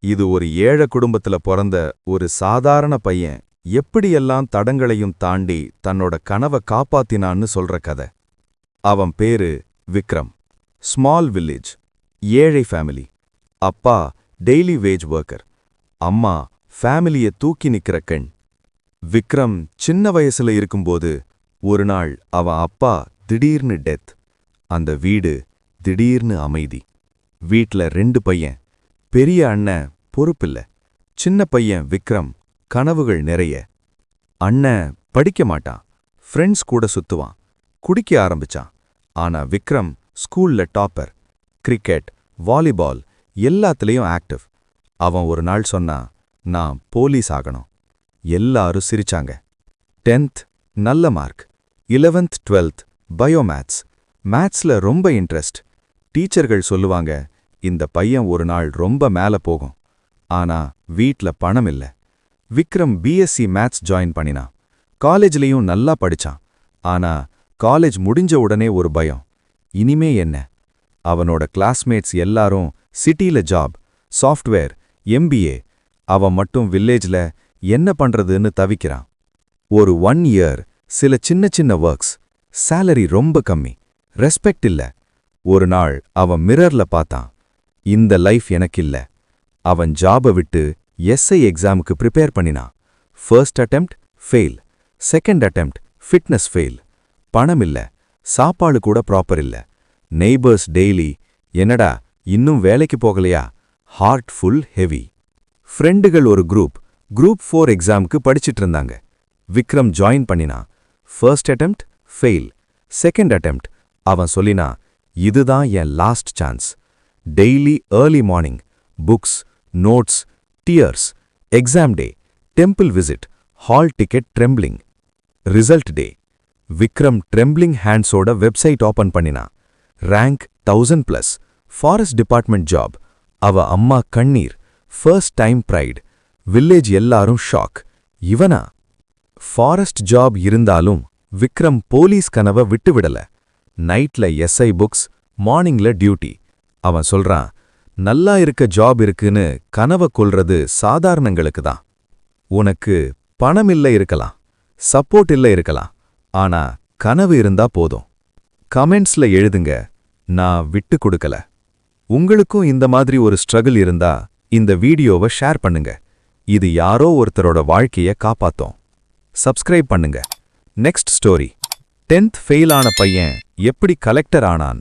இது ஒரு ஏழை குடும்பத்துல பிறந்த ஒரு சாதாரண பையன் எப்படியெல்லாம் தடங்களையும் தாண்டி தன்னோட கனவை காப்பாத்தினான்னு சொல்ற கதை. அவன் பேரு விக்ரம். ஸ்மால் வில்லேஜ், ஏழை ஃபேமிலி. அப்பா டெய்லி வேஜ் ஒர்க்கர், அம்மா ஃபேமிலிய தூக்கி நிக்கிற கண். விக்ரம் சின்ன வயசுல இருக்கும்போது ஒரு நாள் அவன் அப்பா திடீர்னு டெத். அந்த வீடு திடீர்னு அமைதி. வீட்ல 2 பையன். பெரிய அண்ணன் பொறுப்பில்ல, சின்ன பையன் விக்ரம் கனவுகள் நிறைய. அண்ணன் படிக்க மாட்டான், ஃப்ரெண்ட்ஸ் கூட சுத்துவான், குடிக்க ஆரம்பிச்சான். ஆனா விக்ரம் ஸ்கூல்ல டாப்பர். கிரிக்கெட், வாலிபால் எல்லாத்துலயும் ஆக்டிவ். அவன் ஒரு நாள் சொன்னான், நான் போலீஸ் ஆகணும். எல்லாரும் சிரிச்சாங்க. 10th நல்ல மார்க், 11th 12th பயோமேத்ஸ். மேத்ஸ்ல ரொம்ப இன்ட்ரெஸ்ட். டீச்சர்கள் சொல்லுவாங்க, இந்த பையன் ஒரு நாள் ரொம்ப மேல போகும். ஆனா வீட்ல பணம் இல்ல. விக்ரம் பிஎஸ்சி மேத்ஸ் ஜாயின் பண்ணினான். காலேஜ்லயும் நல்லா படிச்சான். ஆனா காலேஜ் முடிஞ்ச உடனே ஒரு பயம், இனிமே என்ன? அவனோட கிளாஸ்மேட்ஸ் எல்லாரும் சிட்டில ஜாப், சாஃப்ட்வேர், எம்பிஏ. அவன் மட்டும் வில்லேஜ்ல என்ன பண்றதுன்னு தவிக்கிறான். ஒரு 1 இயர் சில சின்ன சின்ன ஒர்க்ஸ், சேலரி ரொம்ப கம்மி, ரெஸ்பெக்ட் இல்ல. ஒரு நாள் அவன் மிரர்ல பார்த்தான், இந்த லைஃப் எனக்கில்ல. அவன் ஜாப விட்டு எஸ்ஐ எக்ஸாமுக்கு ப்ரிப்பேர் பண்ணினான். First attempt fail, second attempt fitness fail. பணம் இல்ல, சாப்பாடு கூட ப்ராப்பர் இல்ல. நெய்பர்ஸ் டெய்லி, என்னடா இன்னும் வேலைக்கு போகலையா? Heart full heavy. ஃப்ரெண்டுகள் ஒரு குரூப் 4 எக்ஸாமுக்கு படிச்சிட்டு இருந்தாங்க. விக்ரம் ஜாயின் பண்ணினான். First attempt fail, second attempt. அவன் சொல்லினா, இதுதான் என் last chance. Daily early morning, books, notes, tears. Exam day, temple visit, hall ticket trembling. Result day, Vikram trembling ஹேண்ட்ஸோட வெப்சைட் ஓபன் பண்ணினான். Rank 1000+, forest department job. அவ அம்மா கண்ணீர், ஃபர்ஸ்ட் டைம் ப்ரைட். வில்லேஜ் எல்லாரும் ஷாக், இவனா? ஃபாரஸ்ட் ஜாப் இருந்தாலும் Vikram police கனவை விட்டுவிடல. நைட்ல எஸ்ஐ புக்ஸ், மார்னிங்ல டியூட்டி. அவன் சொல்றான், நல்லா இருக்க ஜாப் இருக்குன்னு கனவை கொல்றது சாதாரணங்களுக்கு தான். உனக்கு பணம் இல்ல இருக்கலாம், சப்போர்ட் இல்ல இருக்கலாம், ஆனா கனவு இருந்தா போதும். கமெண்ட்ஸ்ல எழுதுங்க, நான் விட்டு கொடுக்கல. உங்களுக்கும் இந்த மாதிரி ஒரு ஸ்ட்ரகிள் இருந்தா இந்த வீடியோவை ஷேர் பண்ணுங்க. இது யாரோ ஒருத்தரோட வாழ்க்கைய காப்பாத்தோம். சப்ஸ்கிரைப் பண்ணுங்க. Next story. 10th ஃபெயில் ஆன பையன் எப்படி கலெக்டர் ஆனான்?